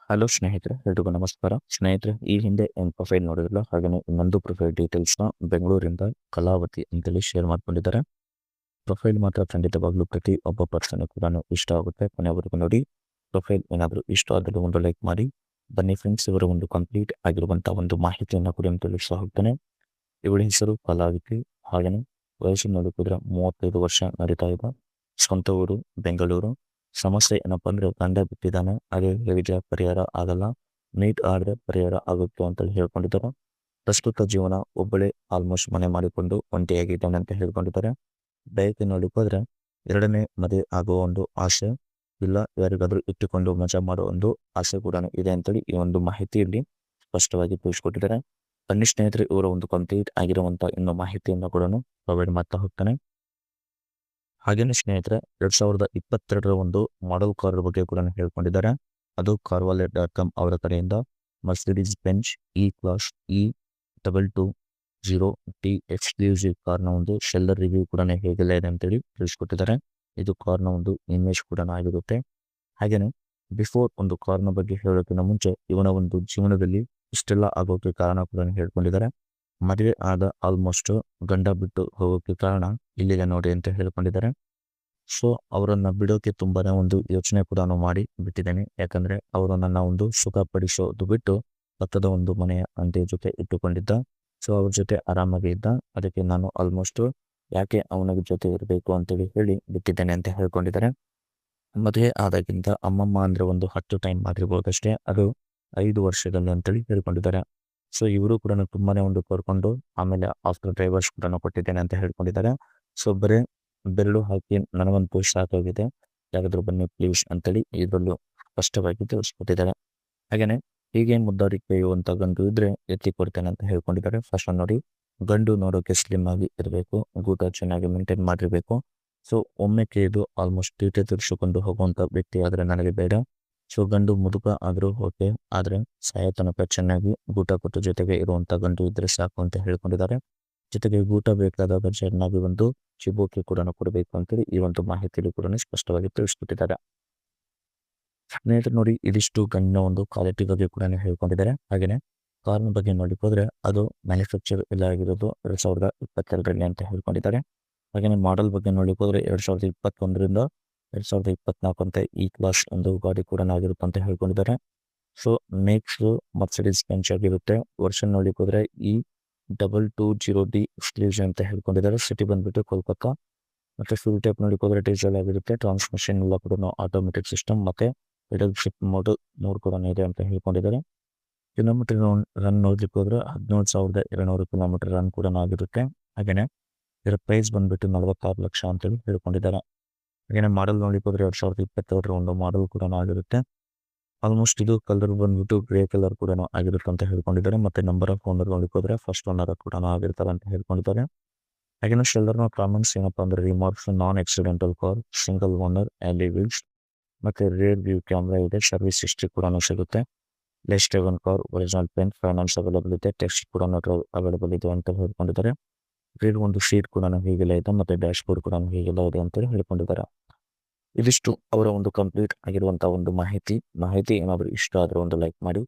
Hello ಸ್ನೇಹಿತರೆ, ಎಲ್ರಿಗೂ ನಮಸ್ಕಾರ. ಸ್ನೇಹಿತರೆ, ಈ ಹಿಂದೆ ಏನು ಪ್ರೊಫೈಲ್ ನೋಡಿರಲ್ಲ, ಹಾಗೆಯೇ ಇನ್ನೊಂದು ಪ್ರೊಫೈಲ್ ಡೀಟೇಲ್ಸ್ನ ಬೆಂಗಳೂರಿಂದ ಕಲಾವತಿ ಅಂತೇಳಿ ಶೇರ್ ಮಾಡ್ಕೊಂಡಿದ್ದಾರೆ. ಪ್ರೊಫೈಲ್ ಮಾತ್ರ ಖಂಡಿತವಾಗ್ಲೂ ಪ್ರತಿ ಒಬ್ಬ ಪರ್ಸನ್ ಕೂಡ ಇಷ್ಟ ಆಗುತ್ತೆ. ಕೊನೆವರೆಗೂ ನೋಡಿ. ಪ್ರೊಫೈಲ್ ಏನಾದರೂ ಇಷ್ಟ ಆದರೆ ಒಂದು ಲೈಕ್ ಮಾಡಿ. ಬನ್ನಿ ಫ್ರೆಂಡ್ಸ್, ಇವರ ಒಂದು ಕಂಪ್ಲೀಟ್ ಆಗಿರುವಂಥ ಒಂದು ಮಾಹಿತಿಯನ್ನು ಕೂಡ ತಿಳಿಸ್ತಾ ಹೋಗ್ತಾನೆ. ಇವಳ ಹೆಸರು ಕಲಾವತಿ. ಹಾಗೆಯೇ ವಯಸ್ಸು ನೋಡಿದ್ರೆ 35 ವರ್ಷ ನಡೀತಾ ಇದೆ. ಸ್ವಂತ ಊರು ಬೆಂಗಳೂರು. ಸಮಸ್ಯೆ ಏನಪ್ಪಾ ಅಂದ್ರೆ ಗಂಡ ಬಿಟ್ಟಿದ್ದಾನೆ, ಅದೇ ಹೇಳಿದ್ರೆ ಪರಿಹಾರ ಆಗಲ್ಲ, ನೀಟ್ ಆದ್ರೆ ಪರಿಹಾರ ಆಗುತ್ತೆ ಅಂತ ಹೇಳ್ಕೊಂಡಿದ್ದಾರೆ. ಪ್ರಸ್ತುತ ಜೀವನ ಒಬ್ಬಳೇ ಆಲ್ಮೋಸ್ಟ್ ಮನೆ ಮಾಡಿಕೊಂಡು ಒಂಟಿಯಾಗಿದ್ದಾನೆ ಅಂತ ಹೇಳ್ಕೊಂಡಿದ್ದಾರೆ. ಬಯಕೆ ನೋಡಿಕೋದ್ರೆ ಎರಡನೇ ಮದುವೆ ಆಗುವ ಒಂದು ಆಸೆ ಇಲ್ಲ, ಯಾರಿಗಾದ್ರೂ ಇಟ್ಟುಕೊಂಡು ಮಜಾ ಮಾಡೋ ಒಂದು ಆಸೆ ಕೂಡ ಇದೆ ಅಂತೇಳಿ ಈ ಒಂದು ಮಾಹಿತಿಯಲ್ಲಿ ಸ್ಪಷ್ಟವಾಗಿ ತಿಳಿಸ್ಕೊಟ್ಟಿದ್ದಾರೆ. ಬನ್ನಿ ಸ್ನೇಹಿತರೆ, ಇವರ ಒಂದು ಕಂಪ್ಲೀಟ್ ಆಗಿರುವಂತ ಇನ್ನು ಮಾಹಿತಿಯನ್ನು ಕೂಡ ಪ್ರೊವೈಡ್ ಮಾಡ್ತಾ ಹೋಗ್ತಾನೆ. ಹಾಗೇನೆ ಸ್ನೇಹಿತರೆ, 2022ರ ಒಂದು ಮಾಡೆಲ್ ಕಾರ್ ಬಗ್ಗೆ ಕೂಡ ಹೇಳ್ಕೊಂಡಿದ್ದಾರೆ. ಅದು carvalet.com ಅವರ ಕಡೆಯಿಂದ Mercedes bench E class E220T exclusive ಕಾರ್ನ ಒಂದು ಶೆಲ್ಲರ್ ರಿವ್ಯೂ ಕೂಡ ಹೇಗೆಲ್ಲ ಇದೆ ಅಂತೇಳಿ ತಿಳಿಸ್ಕೊಟ್ಟಿದ್ದಾರೆ. ಇದು ಕಾರ್ನ ಒಂದು ಇಮೇಜ್ ಕೂಡ ಆಗಿರುತ್ತೆ. ಹಾಗೇನೆ ಬಿಫೋರ್ ಒಂದು ಕಾರ್ನ ಬಗ್ಗೆ ಹೇಳೋಕ್ಕಿಂತ ಮುಂಚೆ ಇವನ ಒಂದು ಜೀವನದಲ್ಲಿ ಇಷ್ಟೆಲ್ಲ ಆಗೋಕೆ ಕಾರಣ ಕೂಡ ಹೇಳ್ಕೊಂಡಿದ್ದಾರೆ. ಮದುವೆ ಆದ ಆಲ್ಮೋಸ್ಟ್ ಗಂಡ ಬಿಟ್ಟು ಹೋಗೋಕೆ ಕಾರಣ ಇಲ್ಲಿದೆ ನೋಡಿ ಅಂತ ಹೇಳ್ಕೊಂಡಿದ್ದಾರೆ. ಸೊ ಅವರನ್ನ ಬಿಡೋಕೆ ತುಂಬಾನೇ ಒಂದು ಯೋಚನೆ ಕೂಡ ಮಾಡಿ ಬಿಟ್ಟಿದ್ದೇನೆ. ಯಾಕಂದ್ರೆ ಅವರು ನನ್ನ ಒಂದು ಸುಖ ಪಡಿಸೋದು ಬಿಟ್ಟು ಪಕ್ಕದ ಒಂದು ಮನೆಯ ಅಂತೆ ಜೊತೆ ಇಟ್ಟುಕೊಂಡಿದ್ದ. ಸೊ ಅವ್ರ ಜೊತೆ ಆರಾಮಾಗಿ ಇದ್ದ. ಅದಕ್ಕೆ ನಾನು ಆಲ್ಮೋಸ್ಟ್ ಯಾಕೆ ಅವನ ಜೊತೆ ಇರಬೇಕು ಅಂತೇಳಿ ಹೇಳಿ ಬಿಟ್ಟಿದ್ದೇನೆ ಅಂತ ಹೇಳ್ಕೊಂಡಿದ್ದಾರೆ. ಮದುವೆ ಆದಾಗಿಂತ ಅಮ್ಮಮ್ಮ ಅಂದ್ರೆ ಒಂದು 10 ಟೈಮ್ ಮಾಡಿರ್ಬೋದಷ್ಟೇ, ಅದು 5 ವರ್ಷದಲ್ಲಿ ಅಂತೇಳಿ ಹೇಳ್ಕೊಂಡಿದ್ದಾರೆ. ಸೊ ಇವರು ಕೂಡ ತುಂಬಾನೇ ಒಂದು ಕೋರ್ಕೊಂಡು ಆಮೇಲೆ ಆಫ್ಟರ್ ಡ್ರೈವರ್ಸ್ ಕೂಡ ಕೊಟ್ಟಿದ್ದೇನೆ ಅಂತ ಹೇಳ್ಕೊಂಡಿದ್ದಾರೆ. ಸೊ ಬರೀ ಬೆರಳು ಹಾಕಿ ನನಗಂತೂ ಸಾಕಾಗಿದೆ, ಯಾರಾದ್ರೂ ಬನ್ನಿ ಪ್ಲೀಸ್ ಅಂತೇಳಿ ಇದರಲ್ಲೂ ಸ್ಪಷ್ಟವಾಗಿ ತಿಳಿಸ್ಕೊಟ್ಟಿದ್ದಾರೆ. ಹಾಗೇನೆ ಹೀಗೆ ಮುದ್ದಾಡಿ ಕೈಯುವಂತ ಗಂಡು ಇದ್ರೆ ಎತ್ತಿ ಕೊಡ್ತೇನೆ ಅಂತ ಹೇಳ್ಕೊಂಡಿದ್ದಾರೆ. ಫಸ್ಟ್ ನೋಡಿ, ಗಂಡು ನೋಡೋಕೆ ಸ್ಲಿಮ್ ಆಗಿ ಇರಬೇಕು, ಗೂಟ ಚೆನ್ನಾಗಿ ಮೇಂಟೈನ್ ಮಾಡಿರ್ಬೇಕು. ಸೊ ಒಮ್ಮೆ ಕೇಳಿದು ಆಲ್ಮೋಸ್ಟ್ ತೀಟೆ ತಿರ್ಸಿಕೊಂಡು ಹೋಗುವಂತ ವ್ಯಕ್ತಿ ಆದ್ರೆ ನನಗೆ ಬೇಡ. ಸೊ ಗಂಡು ಮುದುಕ ಆದ್ರೂ ಓಕೆ, ಆದ್ರೆ ಸಾಯ ತನಕ ಚೆನ್ನಾಗಿ ಗೂಟ ಕೊಟ್ಟು ಜೊತೆಗೆ ಇರುವಂತ ಗಂಡು ಇದ್ರೆ ಸಾಕು ಅಂತ ಹೇಳ್ಕೊಂಡಿದ್ದಾರೆ. ಜೊತೆಗೆ ಗೂಟ ಬೇಕಾದಾಗ ಚೆನ್ನಾಗಿ ಒಂದು ಚಿಬೋಕೆ ಕೂಡ ಕೊಡಬೇಕು ಅಂತೇಳಿ ಈ ಒಂದು ಮಾಹಿತಿಯಲ್ಲಿ ಕೂಡ ಸ್ಪಷ್ಟವಾಗಿ ತಿಳಿಸ್ಕೊಟ್ಟಿದ್ದಾರೆ. ಸ್ನೇಹಿತರು ನೋಡಿ, ಇದಿಷ್ಟು ಗಂಡಿನ ಒಂದು ಕ್ವಾಲಿಟಿ ಬಗ್ಗೆ ಕೂಡ ಹೇಳ್ಕೊಂಡಿದ್ದಾರೆ. ಹಾಗೇನೆ ಕಾರ್ನ ಬಗ್ಗೆ ನೋಡಿ ಹೋದ್ರೆ ಅದು ಮ್ಯಾನುಫ್ಯಾಕ್ಚರ್ ಎಲ್ಲ ಆಗಿರೋದು 2022ರಲ್ಲಿ ಅಂತ ಹೇಳ್ಕೊಂಡಿದ್ದಾರೆ. ಹಾಗೇನೆ ಮಾಡೆಲ್ ಬಗ್ಗೆ ನೋಡಿ ಹೋದ್ರೆ 2021ರಿಂದ 2024 ಅಂತ ಈ ಕ್ಲಾಸ್ ಒಂದು ಗಾಡಿ ಕೂಡ ಆಗಿರುತ್ತೆ ಅಂತ ಹೇಳ್ಕೊಂಡಿದ್ದಾರೆ. ಸೊ ನೆಕ್ಸ್ಟ್ ಮರ್ಸಿಡೀಸ್ ಬೆಂಚ್ ಆಗಿರುತ್ತೆ. ವರ್ಷನ್ ನೋಡಿ ಹೋದ್ರೆ E220D ಎಕ್ಸ್ಕ್ಲೂಸಿವ್ ಅಂತ ಹೇಳ್ಕೊಂಡಿದ್ದಾರೆ. ಸಿಟಿ ಬಂದ್ಬಿಟ್ಟು ಕೋಲ್ಕತ್ತಾ. ಮತ್ತೆ ಫುಲ್ ಟೈಪ್ ನೋಡಿ ಹೋದ್ರೆ ಡೀಸೆಲ್ ಆಗಿರುತ್ತೆ. ಟ್ರಾನ್ಸ್ಮಿಷನ್ ಎಲ್ಲ ಕೂಡ ಆಟೋಮೆಟಿಕ್ ಸಿಸ್ಟಮ್ ಮತ್ತೆ ಪೆಡಲ್ ಶಿಫ್ಟ್ ಮೋಡ್ 3 ಕೂಡ ಇದೆ ಅಂತ ಹೇಳ್ಕೊಂಡಿದ್ದಾರೆ. ಕಿಲೋಮೀಟರ್ ರನ್ ನೋಡ್ಲಿಕ್ಕೆ ಹೋದ್ರೆ 17,200 ಕಿಲೋಮೀಟರ್ ರನ್ ಕೂಡ ಆಗಿರುತ್ತೆ. ಹಾಗೇನೆ ಇದರ ಪ್ರೈಸ್ ಬಂದ್ಬಿಟ್ಟು 46 ಲಕ್ಷ ಅಂತೇಳಿ ಹೇಳ್ಕೊಂಡಿದ್ದಾರೆ. ಹಾಗೇನೆ ಮಾಡೆಲ್ ನೋಡ್ಲಿಕ್ಕೆ ಹೋದ್ರೆ 2022ರ ಒಂದು ಮಾಡೆಲ್ ಕೂಡ ಆಗಿರುತ್ತೆ. ಆಲ್ಮೋಸ್ಟ್ ಇದು ಕಲರ್ ಬಂದ್ಬಿಟ್ಟು ಗ್ರೇ ಕಲರ್ ಕೂಡ ಆಗಿರುತ್ತೆ ಅಂತ ಹೇಳ್ಕೊಂಡಿದ್ದಾರೆ. ಮತ್ತೆ ನಂಬರ್ ಆಫ್ ಓನರ್ ನೋಡ್ಲಿಕ್ಕೆ ಹೋದ್ರೆ ಫಸ್ಟ್ ಓನರ್ ಕೂಡ ಆಗಿರ್ತಾರೆ ಅಂತ ಹೇಳ್ಕೊಂಡಿದ್ದಾರೆ. ಹಾಗೇನೆ ಶೆಲ್ಲರ್ನ ಕಾಮೆಂಟ್ಸ್ ಏನಪ್ಪಾ ಅಂದ್ರೆ ರಿಮಾರ್ಕ್ಸ್ ನಾನ್ ಆಕ್ಸಿಡೆಂಟಲ್ ಕಾರ್, ಸಿಂಗಲ್ ಓನರ್, ಆಲಿ ವೀಲ್ಸ್, ಮತ್ತೆ ರೇರ್ ವ್ಯೂ ಕ್ಯಾಮ್ರಾ ಇದೆ, ಸರ್ವಿಸ್ ಹಿಸ್ಟ್ರಿ ಕೂಡ ಸಿಗುತ್ತೆ. Lest driven car, original paint, finance available ಇದೆ, ಟೆಕ್ಸ್ಟ್ ಕೂಡ ಅವೈಲೇಬಲ್ ಇದೆ ಅಂತ ಹೇಳ್ಕೊಂಡಿದ್ದಾರೆ. ರೇರ್ ಒಂದು ಸೀಟ್ ಕೂಡ ಹೀಗೆಲ್ಲ ಇದೆ, ಮತ್ತೆ ಡ್ಯಾಶ್ ಬೋರ್ಡ್ ಕೂಡ ಹೀಗೆಲ್ಲ ಇದೆ ಅಂತ ಹೇಳ್ಕೊಂಡಿದ್ದಾರೆ. ಇದಿಷ್ಟು ಅವರ ಒಂದು ಕಂಪ್ಲೀಟ್ ಆಗಿರುವಂತಹ ಒಂದು ಮಾಹಿತಿ ಏನಾದರೂ ಇಷ್ಟ ಆದ್ರೆ ಒಂದು ಲೈಕ್ ಮಾಡಿ.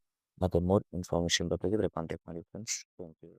ಮತ್ತೆ ಮೋರ್ ಇನ್ಫಾರ್ಮೇಶನ್ ಬೇಕಾಗಿದ್ರೆ ಕಾಂಟ್ಯಾಕ್ಟ್ ಮಾಡಿ ಫ್ರೆಂಡ್ಸ್. Thank you.